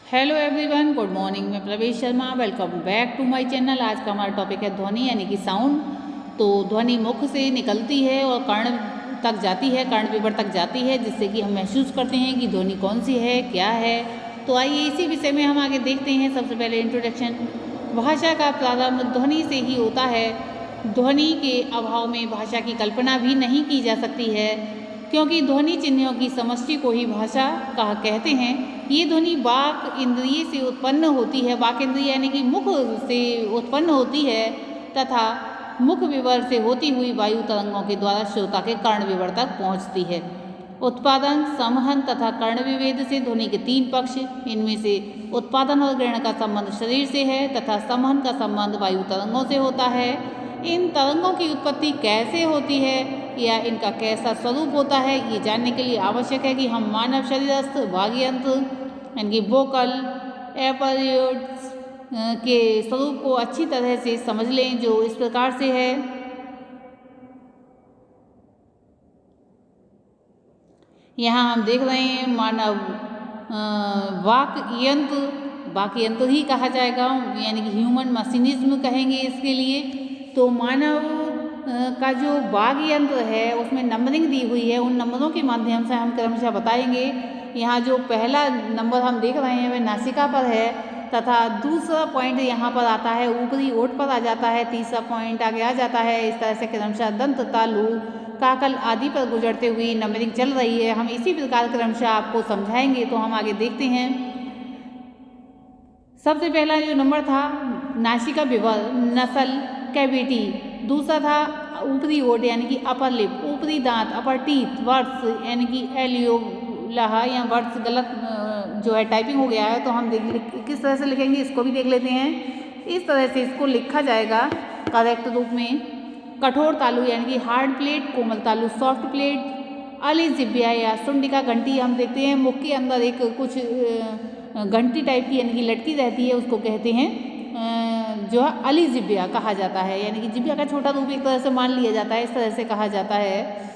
Hello everyone, good morning. मैं Pravesh Sharma, welcome back to my channel. आज का हमारा टॉपिक है ध्वनि यानी कि साउंड। तो ध्वनि मुख से निकलती है और कर्ण तक जाती है, कर्ण विवर तक जाती है, जिससे कि हम महसूस करते हैं कि ध्वनि कौन सी है, क्या है। तो आइए इसी विषय में हम आगे देखते हैं। सबसे पहले इंट्रोडक्शन। भाषा का प्रारंभ ध्वनि से ही होता है। ध्वनि के अभाव में भाषा की कल्पना भी नहीं की जा सकती है, क्योंकि ध्वनि चिन्हों की समष्टि को ही भाषा कहा कहते हैं। ये ध्वनि वाक इंद्रिय से उत्पन्न होती है, वाक इंद्रिय यानी कि मुख से उत्पन्न होती है, तथा मुख विवर से होती हुई वायु तरंगों के द्वारा श्रोता के कर्ण विवर तक पहुंचती है। उत्पादन, संवहन तथा कर्ण विभेद से ध्वनि के तीन पक्ष। इनमें से उत्पादन और ग्रहण का संबंध शरीर से है तथा संवहन का संबंध वायु तरंगों से होता है। इन तरंगों की उत्पत्ति कैसे होती है या इनका कैसा स्वरूप होता है, ये जानने के लिए आवश्यक है कि हम मानव शरीरस्थ वाग्यंत्र यानी कि वोकल एपर्योड्स के स्वरूप को अच्छी तरह से समझ लें, जो इस प्रकार से है। यहाँ हम देख रहे हैं मानव वाक यंत्र ही कहा जाएगा, यानी कि ह्यूमन मशीनिज्म कहेंगे इसके लिए। तो मानव का जो वाग यंत्र है उसमें नंबरिंग दी हुई है, उन नंबरों के माध्यम से हम क्रमशः बताएंगे। यहाँ जो पहला नंबर हम देख रहे हैं वह नासिका पर है, तथा दूसरा पॉइंट यहाँ पर आता है ऊपरी ओठ पर आ जाता है, तीसरा पॉइंट आगे आ जाता है। इस तरह से क्रमशः दंत, तालु, काकल आदि पर गुजरते हुए नंबरिंग चल रही है। हम इसी प्रकार क्रमशः आपको समझाएंगे। तो हम आगे देखते हैं। सबसे पहला जो नंबर था नासिका विवर, नसल कैविटी। दूसरा था ऊपरी ओठ यानी कि अपर लिप, ऊपरी दांत, अपर टीथ, वर्ड्स यानी कि एलियोला या वर्ड्स गलत जो है टाइपिंग हो गया है, तो हम किस तरह से लिखेंगे इसको भी देख लेते हैं। इस तरह से इसको लिखा जाएगा करेक्ट रूप में। कठोर तालु यानी कि हार्ड प्लेट, कोमल तालु सॉफ्ट प्लेट, अलिजिब्या या सुंडिका घंटी हम देखते हैं मुख के अंदर एक कुछ घंटी टाइप की यानी कि लटकी रहती है, उसको कहते हैं जो है अलिजिब्या कहा जाता है, यानी कि जिब्या का छोटा रूप एक तरह से मान लिया जाता है, इस तरह से कहा जाता है।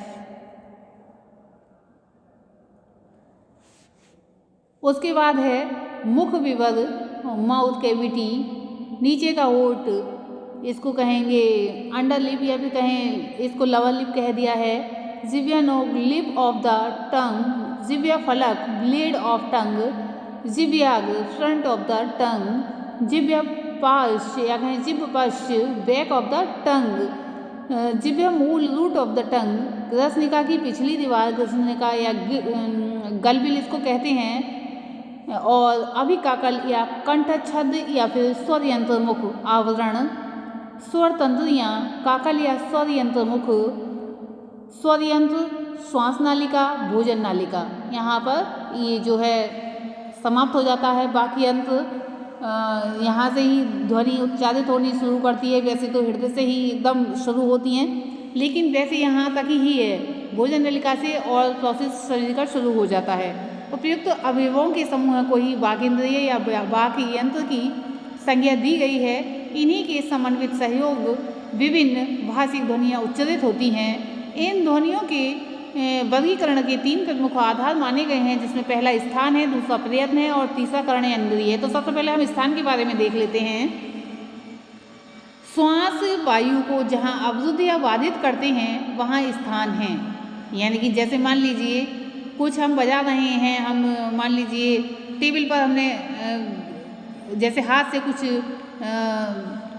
उसके बाद है मुख विवर, माउथ कैविटी, नीचे का ओठ, इसको कहेंगे अंडर लिप या फिर कहें इसको लोअर लिप कह दिया है। जिब्या नोक, लिप ऑफ द टंग, जिब्या फलक, ब्लेड ऑफ टंग, जिब्याग, फ्रंट ऑफ द टंग, जिब्या पाश या कहें जिब पश, बैक ऑफ द टंग, जिब्या मूल, रूट ऑफ द टंग, ग्रसनिका की पिछली दीवार, ग्रसनिका या गलबिल इसको कहते हैं। और अभिकाकल या कंठ छद या फिर स्वर यंत्र मुख आवरण, स्वर तंत्रियाँ, काकल या स्वर यंत्र मुख, स्वर यंत्र, श्वास नालिका, भोजन नालिका। यहाँ पर ये जो है समाप्त हो जाता है। बाकी यंत्र यहाँ से ही ध्वनि उच्चारित होनी शुरू करती है। वैसे तो हृदय से ही एकदम शुरू होती हैं, लेकिन वैसे यहाँ तक ही है, भोजन नलिका से और प्रोसेस शरीर का शुरू हो जाता है। उपयुक्त अवयवों के समूह को ही वागिंद्रिय या वाक यंत्र की संज्ञा दी गई है। इन्हीं के समन्वित सहयोग विभिन्न भाषिक ध्वनियाँ उच्चारित होती हैं। इन ध्वनियों के वर्गीकरण के तीन प्रमुख आधार माने गए हैं, जिसमें पहला स्थान है, दूसरा प्रयत्न है और तीसरा कर्ण इंद्रिय है। तो सबसे पहले हम स्थान के बारे में देख लेते हैं। श्वास वायु को जहाँ अवरुद्ध या बाधित करते हैं वहाँ स्थान है। यानी कि जैसे मान लीजिए कुछ हम बजा रहे हैं, हम मान लीजिए टेबल पर हमने जैसे हाथ से कुछ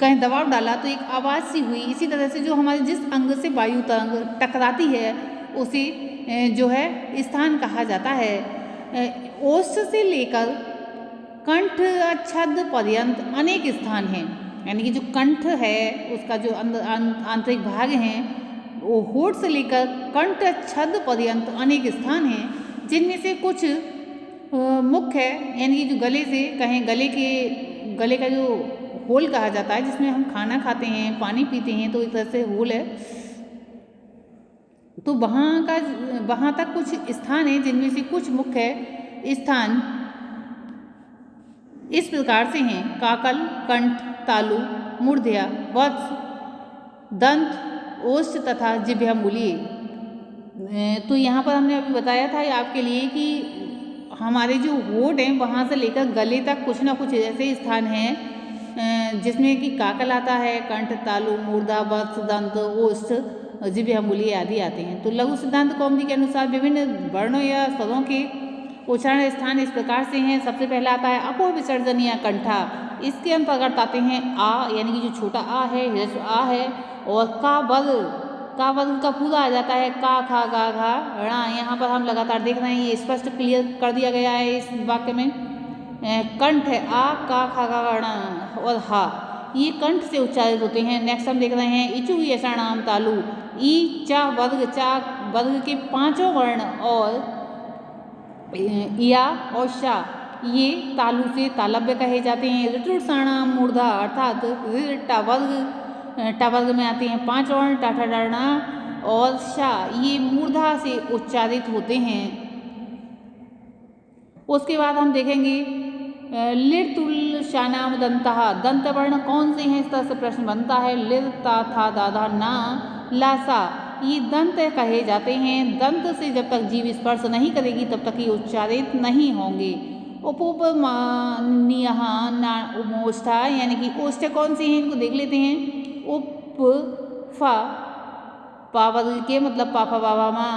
कहीं दबाव डाला तो एक आवाज़ सी हुई। इसी तरह से जो हमारे जिस अंग से वायु तरंग टकराती है उसे जो है स्थान कहा जाता है। ओष्ठ से लेकर कंठ छद पर्यंत अनेक स्थान हैं। यानी कि जो कंठ है उसका जो आंतरिक भाग हैं, वो होठ से लेकर कंठ छद पर्यंत अनेक स्थान हैं, जिनमें से कुछ मुख्य है, यानी कि जो गले से कहें, गले का जो होल कहा जाता है, जिसमें हम खाना खाते हैं, पानी पीते हैं, तो एक तरह से होल है। तो वहाँ तक कुछ स्थान है, जिनमें से कुछ मुख्य स्थान इस प्रकार से हैं। काकल, कंठ, तालु, मूर्धया, वत्स, दंत, ओष्ठ तथा जिह्वा मूलीय। तो यहाँ पर हमने अभी बताया था आपके लिए कि हमारे जो होठ हैं वहाँ से लेकर गले तक कुछ ना कुछ ऐसे स्थान हैं जिसमें कि काकल आता है, कंठ, तालु, मूर्धा, वत्स, दंत, ओष्ठ, जिह्वा, मूली आदि आते हैं। तो लघु सिद्धांत कौमुदी के अनुसार विभिन्न वर्णों या स्वरों के उच्चारण स्थान इस प्रकार से हैं। सबसे पहला आता है अपूर्व विसर्जन या कंठा। इसके अंतर्गत आते हैं आ यानी कि जो छोटा आ है, ह्रस्व आ है, और का वर्ग का पूरा आ जाता है, का, खा, गा, घा, णा। यहाँ पर हम लगातार देख रहे हैं, ये स्पष्ट क्लियर कर दिया गया है इस वाक्य में। कंठ है आ, का, खा, गा, णा और हा, ये कंठ से उच्चारित होते हैं। नेक्स्ट हम देख रहे हैं इचु यशाणाम तालु। ई चा वर्ग के पांचों वर्ण और या और शा ये तालु से तालव्य कहे जाते हैं। ऋतुषाणाम मूर्धा अर्थात टा वर्ग में आते हैं 5 वर्ण, टाठा, डाणा और शा ये मूर्धा से उच्चारित होते हैं। उसके बाद हम देखेंगे लिर्तुल शानाम दंतः। दंत वर्ण कौन से हैं, इस तरह से प्रश्न बनता है। लिर, ता, था, दाधा, ना, लासा ये दंत कहे जाते हैं। दंत से जब तक जीभ स्पर्श नहीं करेगी तब तक ये उच्चारित नहीं होंगे। उपमान्य ओष्ठा यानी कि ओष्ठ कौन से हैं, इनको देख लेते हैं। उप फा पा वर्ग के मतलब पापा बाबा माँ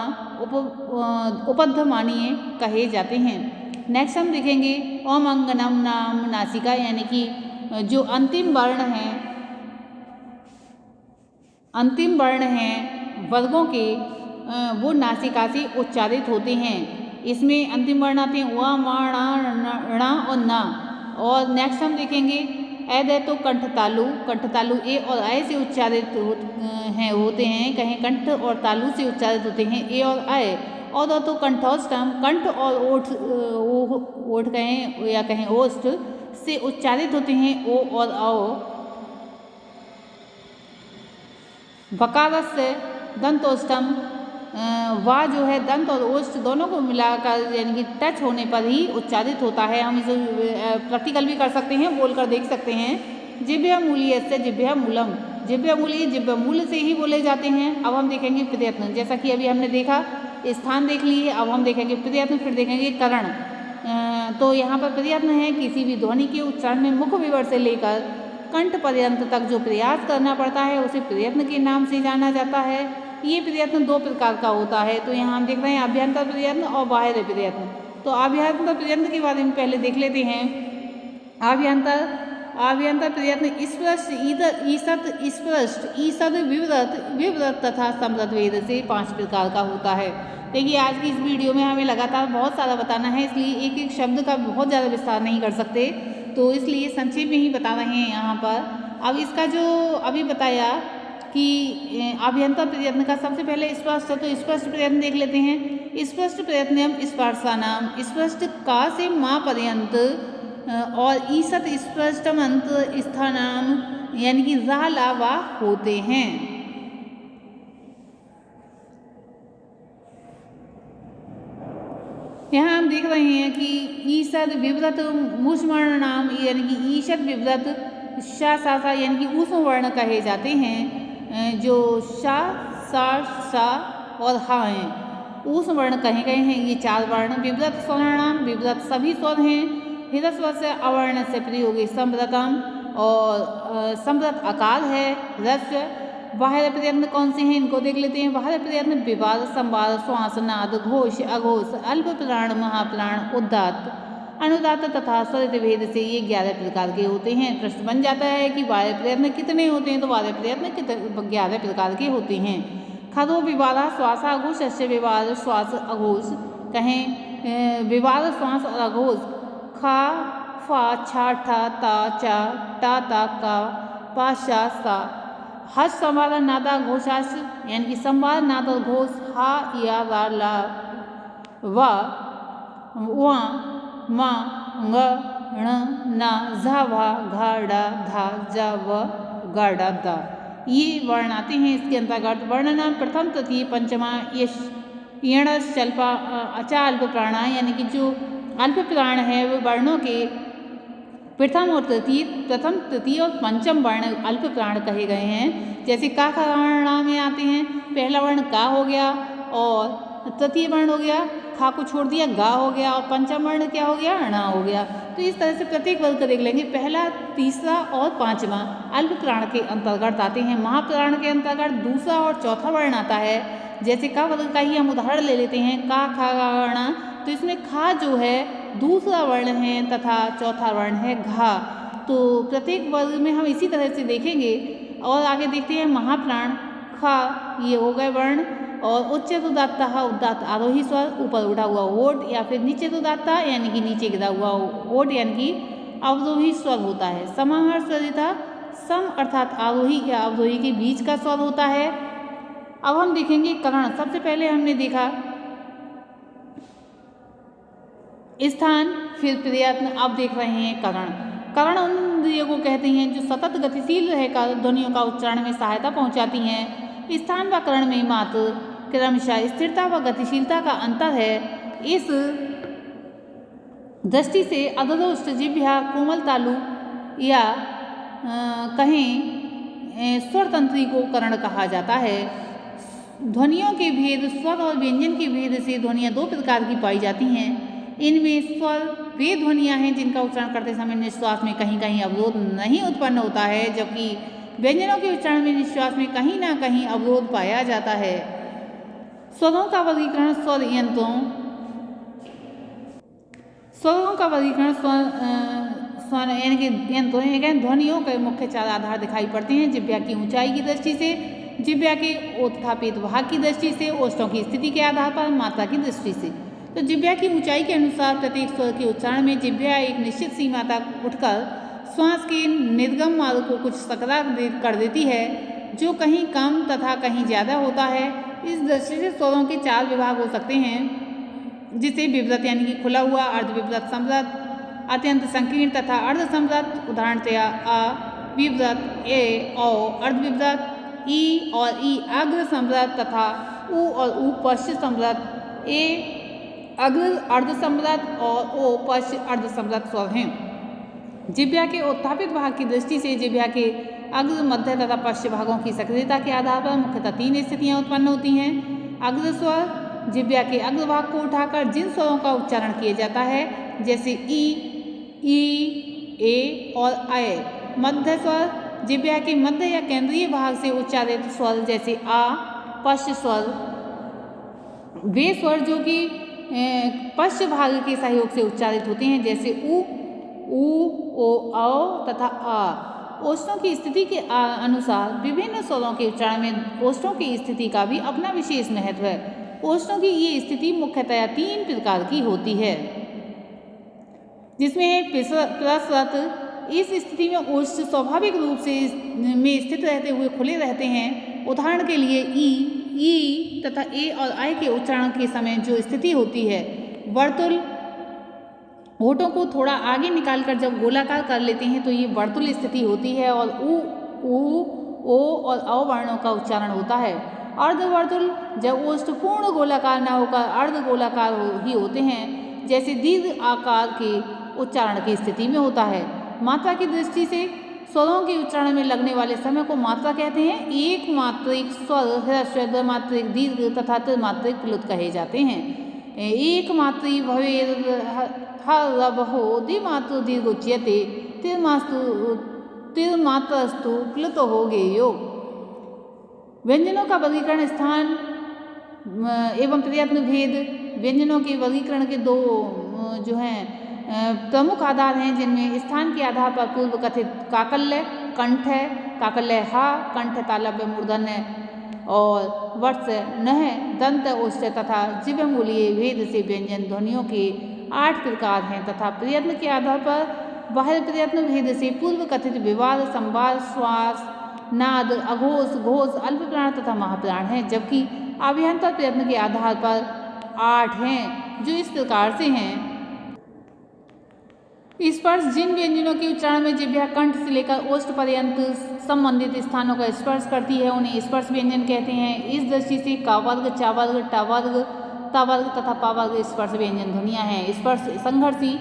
उपध्मानीय कहे जाते हैं। नेक्स्ट हम देखेंगे ओम अंगनम नाम नासिका यानी कि जो अंतिम वर्ण हैं वर्गों के वो नासिका से उच्चारित होते हैं। इसमें अंतिम वर्ण आते हैं वा, मा, णा और ना। और नेक्स्ट हम देखेंगे ऐ तो कंठ तालु ए और ऐ से उच्चारित होते हैं। कहें कंठ और तालु से उच्चारित होते हैं ए और ऐ। और तो कंठोष्टम कंठ और ओठ कहें या कहें ओष्ठ से उच्चारित होते हैं ओ और औ। बकारस्य दंतोष्टम वा जो है दंत और ओष्ठ दोनों को मिलाकर यानी कि टच होने पर ही उच्चारित होता है। हम इसे प्रैक्टिकल भी कर सकते हैं, बोलकर देख सकते हैं। जिह्वा मूलीयस्य जिह्वा मूलम। जिह्वा मूली जिह्वा मूल से ही बोले जाते हैं। अब हम देखेंगे प्रयत्न, जैसा कि अभी हमने देखा स्थान देख लिए। अब हम देखेंगे प्रयत्न, फिर देखेंगे करण। तो यहाँ पर प्रयत्न है किसी भी ध्वनि के उच्चारण में मुख विवर से लेकर कंठ पर्यंत तक जो प्रयास करना पड़ता है उसे प्रयत्न के नाम से जाना जाता है। ये प्रयत्न 2 प्रकार का होता है। तो यहाँ हम देख रहे हैं अभ्यंतर प्रयत्न और बाह्य प्रयत्न। तो अभ्यंतर प्रयत्न के बारे में पहले देख लेते हैं। अभ्यंतर प्रयत्न स्पष्ट, ईसत, स्पष्ट, ईसद, विव्रत तथा समृद्ध वेद से 5 प्रकार का होता है। देखिए आज की इस वीडियो में हमें लगातार बहुत सारा बताना है, इसलिए एक एक शब्द का बहुत ज़्यादा विस्तार नहीं कर सकते, तो इसलिए संक्षेप में ही बता रहे हैं यहाँ पर। अब इसका जो अभी बताया कि अभ्यंतर प्रयत्न का सबसे पहले स्पष्ट है, तो स्पष्ट प्रयत्न देख लेते हैं। स्पष्ट प्रयत्न स्पर्शानाम स्पष्ट का से माँ पर्यंत और ईसत स्पष्टमंत स्थानाम यानी कि रा ला वा होते हैं। यहाँ हम देख रहे हैं कि ईसद विव्रत मूषवर्ण नाम यानी कि ईशद विव्रत शा सा सा यानी कि ऊष्म वर्ण कहे जाते हैं। जो शा सा सा और हा हैं ऊष्म वर्ण कहे गए हैं। ये 4 वर्ण विव्रत स्वर्णाम विव्रत सभी स्वर हैं। ह्रस्व से अवर्ण से प्रयोग समृतम और समृत आकार है ह्रस्व। बाह्य प्रयत्न कौन से हैं इनको देख लेते हैं। बाह्य प्रयत्न विवाद, संवाद, श्वास, नाद, घोष, अघोष, अल्प प्राण, महाप्राण, उदात्त, अनुदात्त तथा स्वरित भेद से ये 11 प्रकार के होते हैं। प्रश्न बन जाता है कि बाह्य प्रयत्न कितने होते हैं, तो बाह्य प्रयत्न 11 प्रकार के होते हैं। खदो विवादा श्वास अघोष अश्य विवाद श्वास अघोष कहें विवाद श्वास और अघोष खा फा छा ठा ता चा टा ता का पा शा सा। हस संवाद नादा घोषाश यानी कि संवाद नाद और घोष हा या रा ला वा वा मा ङ ण ना झा भा घा डा धा जा व गा डा दा ये वर्ण आते हैं। इसके अंतर्गत वर्ण नाम प्रथम तृतीय पंचमा यश यणस चल्पा अचा अल्प प्राणा यानी कि जो अल्प प्राण है वो वर्णों के प्रथम तृतीय और पंचम वर्ण अल्प प्राण कहे गए हैं। जैसे का वर्ण में आते हैं। पहला वर्ण का हो गया और तृतीय वर्ण हो गया खा को छोड़ दिया, गा हो गया, और पंचम वर्ण क्या हो गया, ण हो गया। तो इस तरह से प्रत्येक वर्ग को देख लेंगे। पहला, तीसरा और पांचवा अल्प प्राण के अंतर्गत आते हैं। महाप्राण के अंतर्गत दूसरा और चौथा वर्ण आता है। जैसे क वर्ग का ही हम उदाहरण ले लेते हैं, का, खा, गा, ण। तो इसमें खा जो है दूसरा वर्ण है तथा चौथा वर्ण है घा। तो प्रत्येक वर्ग में हम इसी तरह से देखेंगे। और आगे देखते हैं महाप्राण, खा, ये हो गए वर्ण, और उच्चत उदात्त, उदात्त आरोही स्वर, ऊपर उठा हुआ ओट, या फिर नीचे उदात्त यानी कि नीचे गिरा हुआ ओट यानी कि अवरोही स्वर होता है। समाहार स्वरिता, सम अर्थात आरोही या अवरोही के बीच का स्वर होता है। अब हम देखेंगे करण। सबसे पहले हमने देखा स्थान, फिर प्रयत्न, अब देख रहे हैं करण। करण उन इंद्रियों को कहते हैं जो सतत गतिशील रहकर ध्वनियों का उच्चारण में सहायता पहुंचाती हैं। स्थान व करण में मात्र क्रमशः स्थिरता व गतिशीलता का अंतर है। इस दृष्टि से अधरोष्ट, जिह्वा, कोमल तालु या कहें स्वर तंत्री को करण कहा जाता है। ध्वनियों के भेद, स्वर और व्यंजन के भेद से ध्वनियाँ दो प्रकार की पाई जाती हैं। इनमें स्वर वे ध्वनियाँ हैं जिनका उच्चारण करते समय निश्वास में कहीं कहीं अवरोध नहीं उत्पन्न होता है, जबकि व्यंजनों के उच्चारण में निश्वास में कहीं ना कहीं अवरोध पाया जाता है। स्वरों का वर्गीकरण स्वर यंत्रों, स्वरों का वर्गीकरण स्वर यानी कि यंत्रों ध्वनियों के मुख्य चार आधार दिखाई पड़ते हैं। जिह्वा की ऊंचाई की दृष्टि से, जिह्वा के उत्थापित भाग की दृष्टि से, ओष्ठों की स्थिति के आधार पर, मात्रा की दृष्टि से। तो जिह्वा की ऊंचाई के अनुसार प्रत्येक स्वर के उच्चारण में जिह्वा एक निश्चित सीमा तक उठकर श्वास के निर्गम मार्ग को कुछ सकरा कर देती है, जो कहीं कम तथा कहीं ज़्यादा होता है। इस दृष्टि से स्वरों के चार विभाग हो सकते हैं, जिसे विव्रत यानी कि खुला हुआ, अर्धविव्रत, समृत, अत्यंत संकीर्ण तथा अर्ध समृत। उदाहरणतया अ विव्रत, ए औ अर्धविव्रत, ई और ई अग्र समृत तथा उ और ऊ पश्च समृत। ए अग्र अर्ध समृत और ओ पश्च अर्ध समृत स्वर हैं। जिह्वा के उत्थापित भाग की दृष्टि से जिह्वा के अग्र, मध्य तथा पश्च भागों की सक्रियता के आधार पर मुख्यतः तीन स्थितियां उत्पन्न होती हैं। अग्र स्वर, जिह्वा के अग्र भाग को उठाकर जिन स्वरों का उच्चारण किया जाता है, जैसे ई, ए और अय। मध्य स्वर, जिह्वा के मध्य या केंद्रीय भाग से उच्चारित स्वर, जैसे आ। पश्च स्वर, वे स्वर जो कि पश्च भाग के सहयोग से उच्चारित होते हैं, जैसे उ, ओ, औ तथा आ। ओष्ठों की स्थिति के अनुसार विभिन्न स्वरों के उच्चारण में ओष्ठों की स्थिति का भी अपना विशेष महत्व है। ओष्ठों की ये स्थिति मुख्यतया तीन प्रकार की होती है, जिसमें है प्रसरत। इस स्थिति में ओष्ठ स्वाभाविक रूप से में स्थित रहते हुए खुले रहते हैं। उदाहरण के लिए ई तथा ए और आई के उच्चारण के समय जो स्थिति होती है। वर्तुल, होठों को थोड़ा आगे निकालकर जब गोलाकार कर लेते हैं तो ये वर्तुल स्थिति होती है, और ओ और औ वर्णों का उच्चारण होता है। अर्धवर्तुल, जब ओष्ठ पूर्ण गोलाकार न होकर अर्ध गोलाकार ही होते हैं, जैसे दीर्घ आकार के उच्चारण की स्थिति में होता है। मात्रा की दृष्टि से स्वरों के उच्चारण में लगने वाले समय को मात्रा कहते हैं। एक मात्रिक स्वर ह्रस्व, द्विमात्रिक दीर्घ तथा त्रिमात्रिक प्लुत कहे जाते हैं। एक मात्री भवेर्हरवहो, द्विमात्रो दीर्घ उच्यते, त्रिमात्रस्तु प्लुतो हो गेयो। व्यंजनों का वर्गीकरण स्थान एवं प्रयत्न भेद। व्यंजनों के वर्गीकरण के दो जो हैं प्रमुख आधार हैं, जिनमें स्थान के आधार पर पूर्व कथित काकल्य कंठ है, काकल्य हा, कंठ तालव्य मूर्धन्य और वर्ष नह, दंत ओष्ठ तथा जिह्वमूलीय भेद से व्यंजन ध्वनियों के 8 प्रकार हैं, तथा प्रयत्न के आधार पर बाह्य प्रयत्न भेद से पूर्व कथित विवाद, संवाद, श्वास, नाद, अघोष, घोष, अल्प प्राण तथा महाप्राण हैं, जबकि अभ्यंतर प्रयत्न के आधार पर 8 हैं, जो इस प्रकार से हैं। स्पर्श, जिन व्यंजनों के उच्चारण में जिह्वा कंठ से लेकर ओष्ठ पर्यंत संबंधित स्थानों का स्पर्श करती है, उन्हें स्पर्श व्यंजन कहते हैं। इस दृष्टि से का वर्ग, चा वर्ग, टा वर्ग, ता वर्ग तथा पा वर्ग स्पर्श व्यंजन ध्वनियाँ हैं। स्पर्श संघर्षी,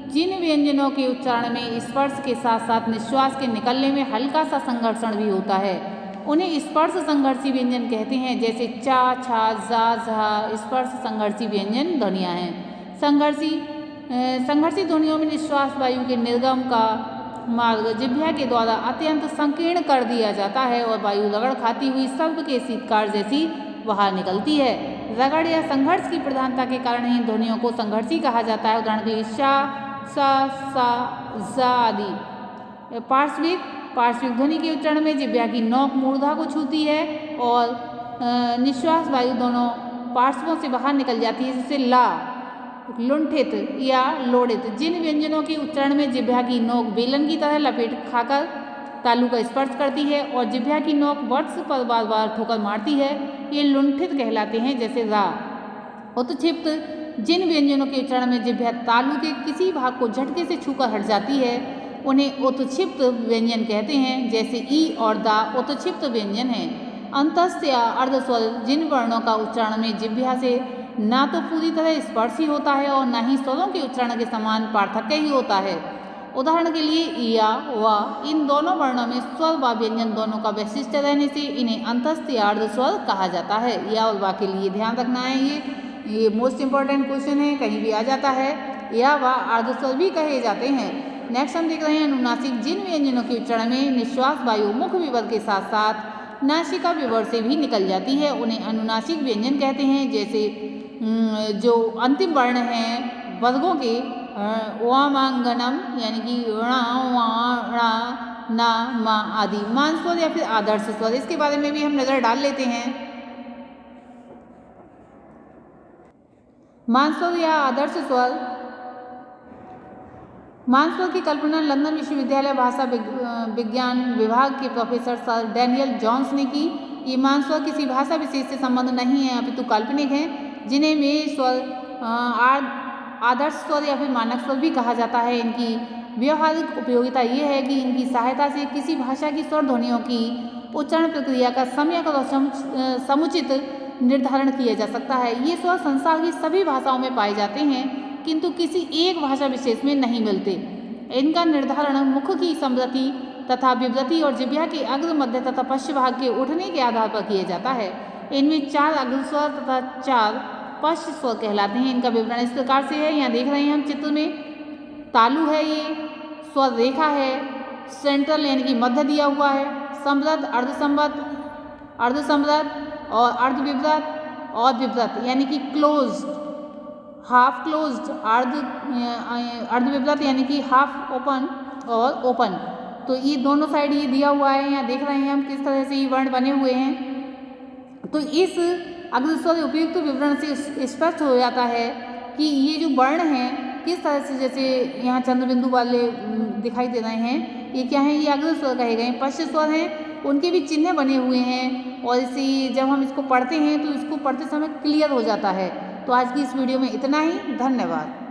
जिन व्यंजनों के उच्चारण में स्पर्श के साथ साथ निश्वास के निकलने में हल्का सा संघर्षण भी होता है, उन्हें स्पर्श संघर्षी व्यंजन कहते हैं, जैसे चा, छा, जा, झा स्पर्श संघर्षी व्यंजन ध्वनियाँ हैं। संघर्षी ध्वनियों में निश्वास वायु के निर्गम का मार्ग जिह्वा के द्वारा अत्यंत संकीर्ण कर दिया जाता है और वायु रगड़ खाती हुई शब्द के शीतकार जैसी बाहर निकलती है। रगड़ या संघर्ष की प्रधानता के कारण इन ध्वनियों को संघर्षी कहा जाता है। उदाहरण के लिए शा, सा, सा, जा आदि। पार्श्विक ध्वनि के उच्चारण में जिह्वा की नोक मूर्धा को छूती है और निश्वास वायु दोनों पार्श्वों से बाहर निकल जाती है, जिससे ला, लुंठित या लोड़ित। जिन व्यंजनों के उच्चारण में जिह्वा की नोक बेलन की तरह लपेट खाकर तालु का स्पर्श करती है और जिह्वा की नोक वक्ष पर बार बार ठोकर मारती है, ये लुंठित कहलाते हैं, जैसे रा। उत्क्षिप्त, जिन व्यंजनों के उच्चारण में जिह्वा तालु के किसी भाग को झटके से छूकर हट जाती है, उन्हें उत्क्षिप्त व्यंजन कहते हैं, जैसे ई और दा उत्क्षिप्त व्यंजन हैं। अंतस्थ या अर्धस्वर, जिन वर्णों का उच्चारण में जिह्वा से ना तो पूरी तरह स्पर्श ही होता है और ना ही स्वरों के उच्चारण के समान पार्थक्य ही होता है। उदाहरण के लिए या, व, इन दोनों वर्णों में स्वर व व्यंजन दोनों का वैशिष्ट रहने से इन्हें अंतस्थ या अर्धस्वर कहा जाता है। या और वा के लिए ध्यान रखना है, ये मोस्ट इंपॉर्टेंट क्वेश्चन है, कहीं भी आ जाता है। या व अर्धस्वर भी कहे जाते हैं। नेक्स्ट हम देख रहे हैं अनुनासिक, जिन व्यंजनों के उच्चारण में निश्वास वायु मुख विवर के साथ साथ नासिका विवर से भी निकल जाती है, उन्हें अनुनासिक व्यंजन कहते हैं। जैसे जो अंतिम वर्ण हैं वर्गों के वामांगनम यानी कि णा, वा, णा, ना, मा आदि। मान स्वर या फिर आदर्श स्वर, इसके बारे में भी हम नज़र डाल लेते हैं। मान स्वर या आदर्श स्वर, मान स्वर की कल्पना लंदन विश्वविद्यालय भाषा विज्ञान विभाग के प्रोफेसर सर डैनियल जॉन्स ने की। ये मान स्वर किसी भाषा विशेष से संबंध नहीं है, अपितु काल्पनिक हैं, जिन्हें में स्वर आदर्श स्वर या फिर मानक स्वर भी कहा जाता है। इनकी व्यवहारिक उपयोगिता ये है कि इनकी सहायता से किसी भाषा की स्वर ध्वनियों की उच्चारण प्रक्रिया का सम्यक और समुचित निर्धारण किया जा सकता है। ये स्वर संसार की सभी भाषाओं में पाए जाते हैं, किंतु किसी एक भाषा विशेष में नहीं मिलते। इनका निर्धारण मुख की समृद्धि तथा विवृति और जिह्वा के अग्र, मध्य तथा पश्च भाग के उठने के आधार पर किया जाता है। इनमें 4 अग्र स्वर तथा 4 पश्च स्वर कहलाते हैं। इनका विवरण इस प्रकार से है, यहाँ देख रहे हैं हम चित्र में, तालु है, ये स्वर रेखा है, सेंट्रल यानी कि मध्य दिया हुआ है, समृद्ध, अर्धसमृद्ध और अर्धविवृत और विवृत यानी कि क्लोज्ड, हाफ क्लोज्ड, अर्धविवृत यानी कि हाफ ओपन और ओपन। तो ये दोनों साइड ये दिया हुआ है, यहाँ देख रहे हैं हम किस तरह से ये वर्ण बने हुए हैं। तो इस अग्रस्वर उपयुक्त विवरण से स्पष्ट हो जाता है कि ये जो वर्ण हैं किस तरह से, जैसे यहाँ चंद्र बिंदु वाले दिखाई दे रहे हैं, ये क्या है, ये अग्रस्वर कहे गए। पश्च स्वर हैं, उनके भी चिन्ह बने हुए हैं और इसे जब हम इसको पढ़ते हैं तो इसको पढ़ते समय क्लियर हो जाता है। तो आज की इस वीडियो में इतना ही, धन्यवाद।